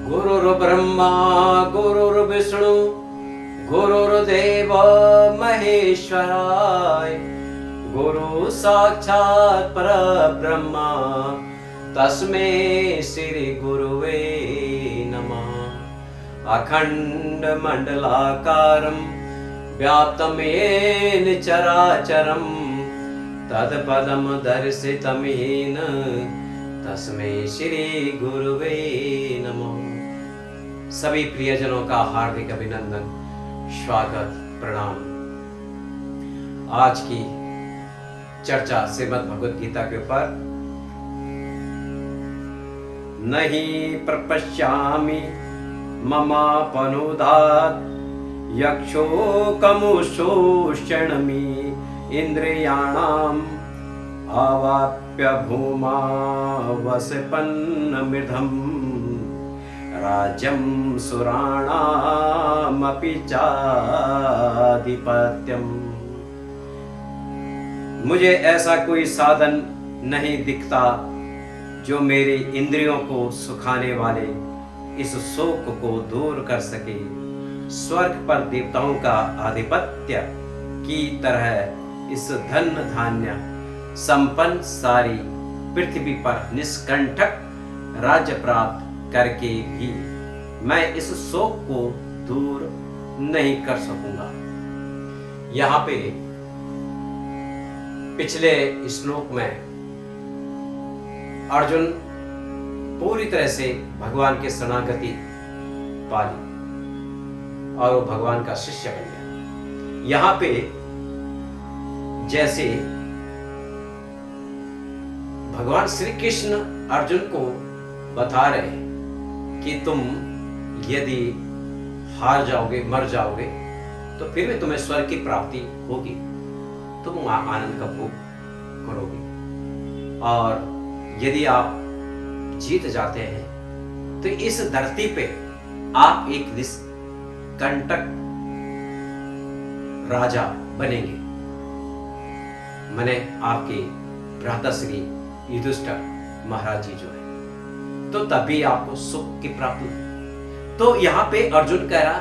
गुरुर्ब्रह्मा गुरुर्विष्णु गुरुर्देव महेश्वराय गुरु साक्षात् परब्रह्मा तस्मै श्री गुरुवे नमः। अखंड मंडलाकारं व्याप्तं येन चराचरं तत्पदं दर्शितं येन तस्मै श्री गुरुवे नमः। सभी प्रियजनों का हार्दिक अभिनंदन, स्वागत, प्रणाम। आज की चर्चा श्रीमद् भगवद गीता के ऊपर नहीं प्रपश्यामि ममापनुदात् यक्षो कमुशोषणमि इंद्रियाणाम् अवाप्य भूमा वसपन्नमृधम् राज्यं सुराणामपि चाधिपत्यम्। मुझे ऐसा कोई साधन नहीं दिखता जो मेरी इंद्रियों को सुखाने वाले इस शोक को दूर कर सके। स्वर्ग पर देवताओं का आधिपत्य की तरह इस धन धान्य संपन्न सारी पृथ्वी पर निष्कंटक राज्य प्राप्त करके भी मैं इस शोक को दूर नहीं कर सकूंगा। यहाँ पे पिछले श्लोक में अर्जुन पूरी तरह से भगवान के शरणागति पाली और वो भगवान का शिष्य बन गया। यहाँ पे जैसे भगवान श्री कृष्ण अर्जुन को बता रहे हैं कि तुम यदि हार जाओगे, मर जाओगे, तो फिर भी तुम्हें स्वर्ग की प्राप्ति होगी, तुम आनंद का भोग करोगे। और यदि आप जीत जाते हैं तो इस धरती पे आप एक निष्कंटक राजा बनेंगे। मैंने आपके भ्राताश्री युधिष्ठिर महाराज जी जो है, तो तभी आपको सुख की प्राप्ति। तो यहां पे अर्जुन कह रहा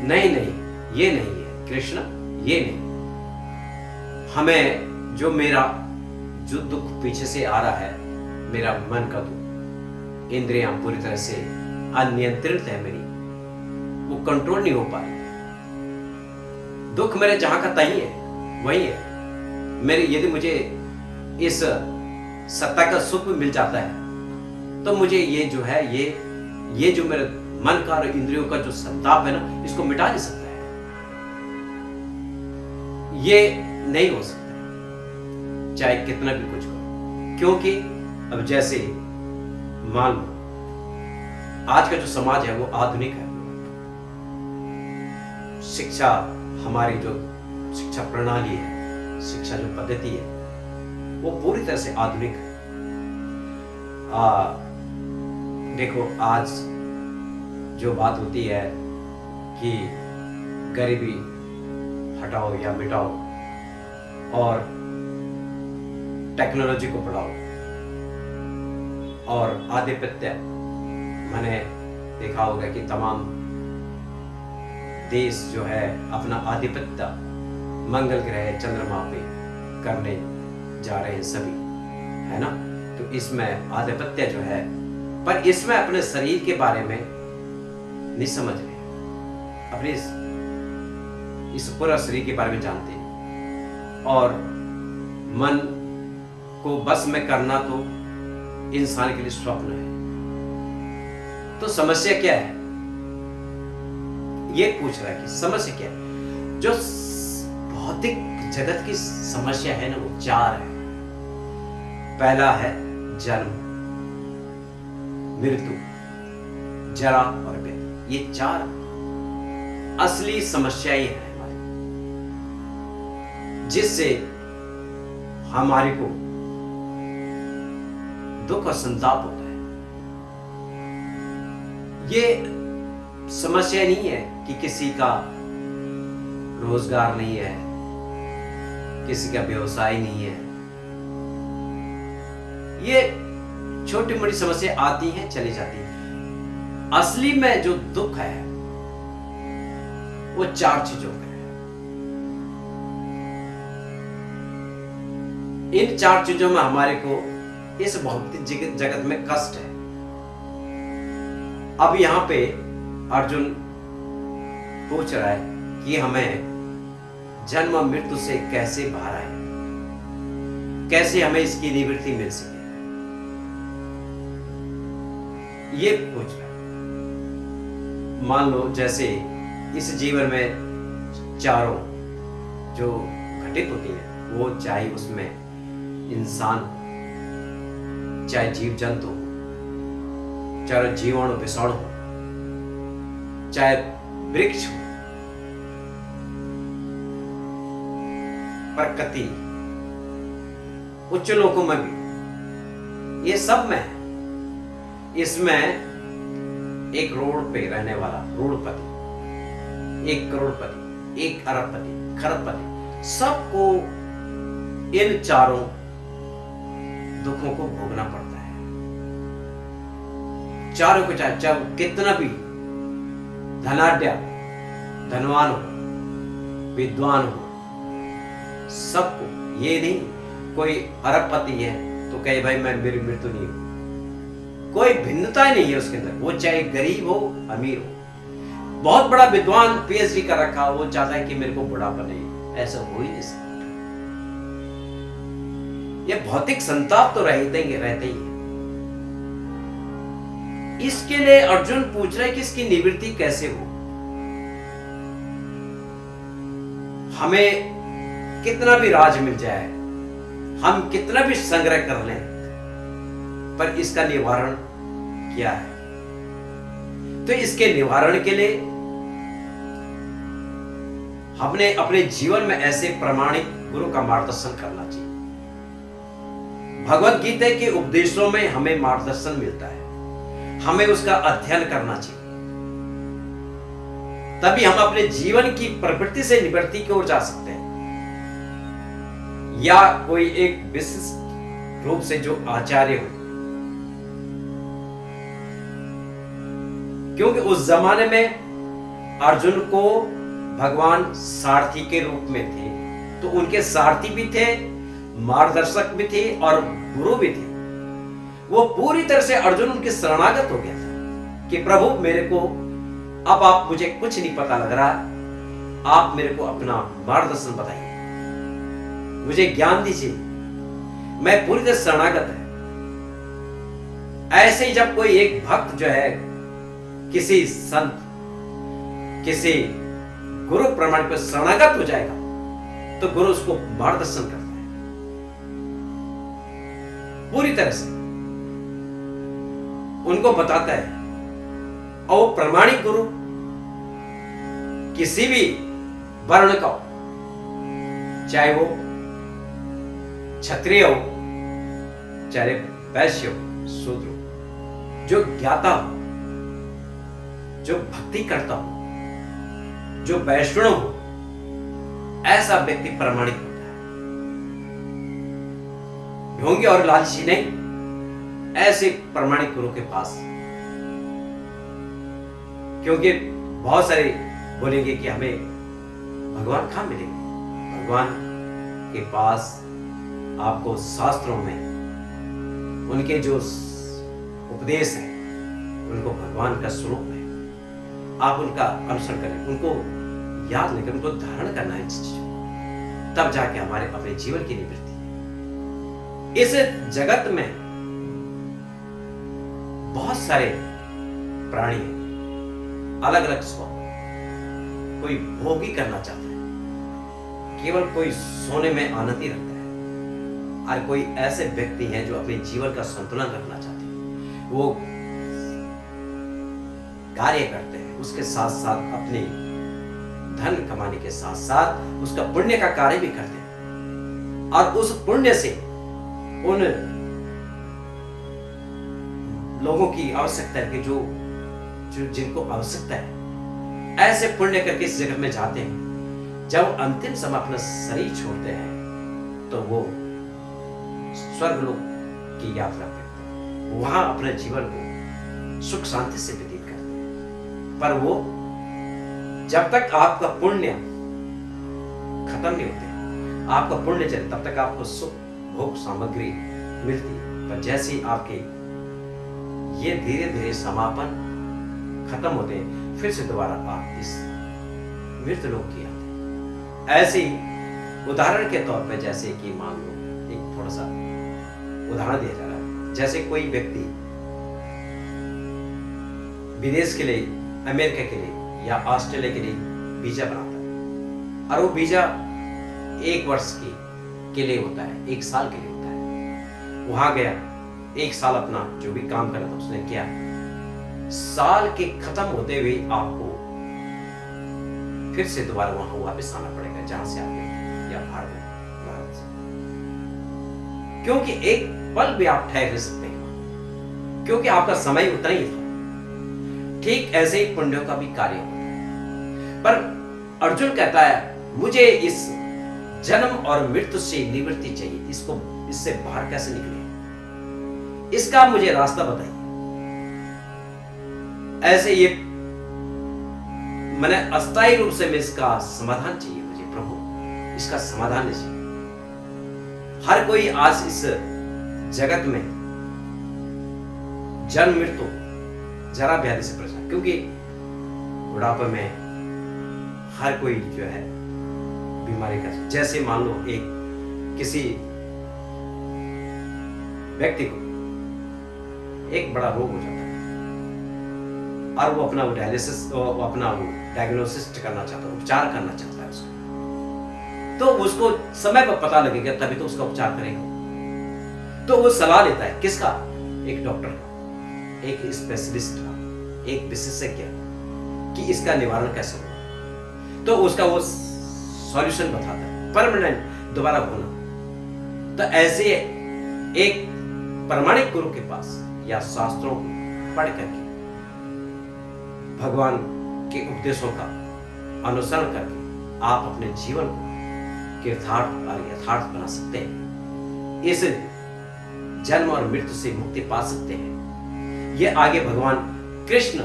नहीं नहीं, ये नहीं है कृष्ण, ये नहीं। हमें जो मेरा जो दुख पीछे से आ रहा है, मेरा मन का दुख, इंद्रियां पूरी तरह से अनियंत्रित है मेरी, वो कंट्रोल नहीं हो पा रही। दुख मेरे जहां का तहीं है, वही है मेरे। यदि मुझे इस सत्ता का सुख मिल जाता है तो मुझे ये जो है ये जो मेरे मन का और इंद्रियों का जो संताप है ना, इसको मिटा नहीं सकता है। ये नहीं हो सकता चाहे कितना भी कुछ करो। क्योंकि अब जैसे मान लो आज का जो समाज है वो आधुनिक है। शिक्षा, हमारी जो शिक्षा प्रणाली है, शिक्षा जो पद्धति है, वो पूरी तरह से आधुनिक है। देखो आज जो बात होती है कि गरीबी हटाओ या मिटाओ और टेक्नोलॉजी को बढ़ाओ और आधिपत्य, मैंने देखा होगा कि तमाम देश जो है अपना आधिपत्य मंगल ग्रह, चंद्रमा पे करने जा रहे हैं सभी, है ना। तो इसमें आधिपत्य जो है, पर इसमें अपने शरीर के बारे में नहीं समझ रहे, अपने इस पूरा शरीर के बारे में जानते हैं। और मन को बस में करना तो इंसान के लिए स्वप्न है। तो समस्या क्या है, ये पूछ रहा है कि समस्या क्या है। जो भौतिक जगत की समस्या है ना, वो चार है। पहला है जन्म, मृत्यु, जरा और व्याधि। ये चार असली समस्याएं हैं हमारी, जिससे हमारे को दुख और संताप होता है। ये समस्या नहीं है कि किसी का रोजगार नहीं है, किसी का व्यवसाय नहीं है। ये छोटी मोटी समस्या आती हैं, चली जाती हैं। असली में जो दुख है वो 4 चीजों का है। इन 4 चीजों में हमारे को इस भौतिक जगत में कष्ट है। अब यहां पे अर्जुन पूछ रहा है कि हमें जन्म मृत्यु से कैसे बाहर आए, कैसे हमें इसकी निवृत्ति मिल सके, ये पूछ रहा है। मान लो जैसे इस जीवन में चारों जो घटित होती है, वो चाहे उसमें इंसान, चाहे जीव जंतु, चाहे जीवाणु विषाणु हो, चाहे वृक्ष हो, प्रकृति, उच्च लोकों में भी, ये सब में है। इसमें एक रोड पे रहने वाला रोडपति, 1 करोड़पति, 1 अरबपति, खरबपति, सबको इन चारों दुखों को भोगना पड़ता है। चारों को चाहे कितना भी धनाढ्य, धनवान हो, विद्वान हो, सबको, ये नहीं कोई अरबपति है तो कहे भाई मैं मेरी मृत्यु नहीं हो, कोई भिन्नता ही नहीं है उसके अंदर। वो चाहे गरीब हो, अमीर हो, बहुत बड़ा विद्वान पीएचडी कर रखा हो, वो चाहता है कि मेरे को बुढ़ापा नहीं, ऐसा हो ही नहीं सकता। ये भौतिक संताप तो रहते ही है। इसके लिए अर्जुन पूछ रहे कि इसकी निवृत्ति कैसे हो। हमें कितना भी राज मिल जाए, हम कितना भी संग्रह कर लें, पर इसका निवारण क्या है? तो इसके निवारण के लिए हमने अपने जीवन में ऐसे प्रामाणिक गुरु का मार्गदर्शन करना चाहिए। भगवत गीता के उपदेशों में हमें मार्गदर्शन मिलता है, हमें उसका अध्ययन करना चाहिए, तभी हम अपने जीवन की प्रवृत्ति से निवृत्ति की ओर जा सकते हैं। या कोई एक विशिष्ट रूप से जो आचार्य हो, क्योंकि उस जमाने में अर्जुन को भगवान सारथी के रूप में थे, तो उनके सारथी भी थे, मार्गदर्शक भी थे और गुरु भी थे। वो पूरी तरह से अर्जुन उनके शरणागत हो गया था कि प्रभु मेरे को अब आप, मुझे कुछ नहीं पता लग रहा, आप मेरे को अपना मार्गदर्शन बताइए, मुझे ज्ञान दीजिए, मैं पूरी तरह शरणागत है। ऐसे ही जब कोई एक भक्त जो है किसी संत, किसी गुरु प्रमाण पर शरणागत हो जाएगा, तो गुरु उसको मार्गदर्शन करता है पूरी तरह से, उनको बताता है। और प्रमाणिक गुरु किसी भी वर्ण का हो, चाहे वो क्षत्रिय हो, चाहे वैश्य हो, शूद्र हो, जो ज्ञाता हो, जो भक्ति करता हो, जो वैष्णव हो, ऐसा व्यक्ति प्रमाणिक होता है। ढोंगी और लालची नहीं, ऐसे प्रमाणिक गुरु के पास, क्योंकि बहुत सारे बोलेंगे कि हमें भगवान कहां मिलेंगे। भगवान के पास आपको शास्त्रों में उनके जो उपदेश है, उनको भगवान का स्वरूप है, आप उनका अनुसरण करें, उनको याद लेकर उनको धारण करना है, तब जाके हमारे अपने जीवन की निवृत्ति है। इस जगत में बहुत सारे प्राणी हैं, अलग अलग स्वभाव। कोई भोग ही करना चाहता है, केवल कोई सोने में आनंद ही रखता है, और कोई ऐसे व्यक्ति हैं जो अपने जीवन का संतुलन रखना चाहते हैं। वो कार्य करते हैं, उसके साथ साथ अपने धन कमाने के साथ साथ उसका पुण्य का कार्य भी करते हैं, और उस पुण्य से उन लोगों की आवश्यकता है कि जो जिनको आवश्यकता है, ऐसे पुण्य करके इस जगत में जाते हैं। जब अंतिम समय अपना शरीर छोड़ते हैं तो वो स्वर्ग लोक की यात्रा करते हैं, वहां अपने जीवन को सुख शांति से व्यतीत करते हैं। पर वो जब तक आपका पुण्य खत्म नहीं होते, आपका पुण्य चले, तब तक आपको सुख भोग सामग्री मिलती है। पर जैसे ही आपके ये धीरे धीरे समापन खत्म होते हैं, फिर से दोबारा आप इस मृत लोक की आते हैं। ऐसे ही उदाहरण के तौर पर, जैसे कि मान लो एक थोड़ा सा उदाहरण दिया जा रहा है, जैसे कोई व्यक्ति विदेश के लिए, अमेरिका के लिए या ऑस्ट्रेलिया के लिए वीजा बनाता है, और वो वीजा 1 वर्ष के लिए होता है, 1 साल के लिए होता है। वहां गया, 1 साल अपना जो भी काम करा था उसने किया, साल के खत्म होते हुए आपको फिर से दोबारा वहां वापस आना पड़ेगा जहां से आपने, या भारत से, क्योंकि एक पल भी आप ठहर नहीं सकते हैं, क्योंकि आपका समय उतना ही था। ठीक ऐसे ही पुण्यों का भी कार्य होता है। पर अर्जुन कहता है मुझे इस जन्म और मृत्यु से निवृत्ति चाहिए, इससे बाहर कैसे निकले, इसका मुझे रास्ता बताइए। ऐसे ये मैंने अस्थायी रूप से मैं इसका समाधान चाहिए मुझे, प्रभु इसका समाधान चाहिए। हर कोई आज इस जगत में जन्म मृत्यु जरा व्याधि से परेशान, क्योंकि बुढ़ापे में हर कोई जो है बीमारी का, जैसे मान लो एक किसी व्यक्ति को एक बड़ा रोग हो जाता है और वो अपना डायग्नोसिस करना चाहता है, उपचार करना चाहता है उसको, तो उसको समय पर पता लगेगा तभी तो उसका उपचार करेगा। तो वो सलाह लेता है किसका? एक डॉक्टर का, एक स्पेशलिस्ट का, एक विशेषज्ञ, कि इसका निवारण कैसे होगा। तो उसका वो सॉल्यूशन बताता है, परमानेंट दोबारा होना। तो ऐसे एक प्रामाणिक गुरु के पास या शास्त्रों को पढ़ करके, भगवान के उपदेशों का अनुसरण करके आप अपने जीवन को कृतार्थ और यथार्थ बना सकते हैं, इस जन्म और मृत्यु से मुक्ति पा सकते हैं। ये आगे भगवान कृष्ण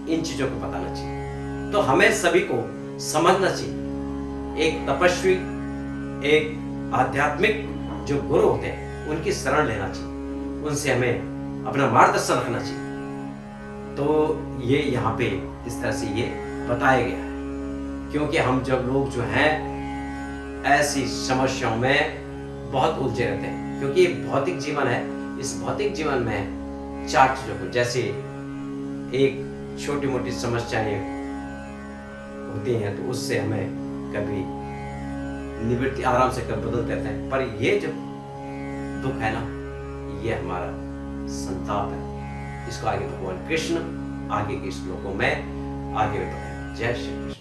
इन चीजों को बताना चाहिए। तो हमें सभी को समझना चाहिए, एक तपस्वी, एक आध्यात्मिक जो गुरु होते हैं उनकी शरण लेना चाहिए, उनसे हमें अपना मार्गदर्शन रखना चाहिए। तो ये यहाँ पे इस तरह से ये बताया गया है, क्योंकि हम जब लोग जो हैं ऐसी समस्याओं में बहुत उलझे रहते हैं, क्योंकि ये भौतिक जीवन है। इस भौतिक जीवन में 4 चीजों को, जैसे एक छोटी मोटी समस्याएं होती हैं तो उससे हमें कभी निवृत्ति आराम से कर बदलते रहते हैं, पर ये जो दुख है ना, ये हमारा संताप है। इसको आगे भगवान कृष्ण आगे के श्लोकों में आगे बताएंगे। जय श्री कृष्ण।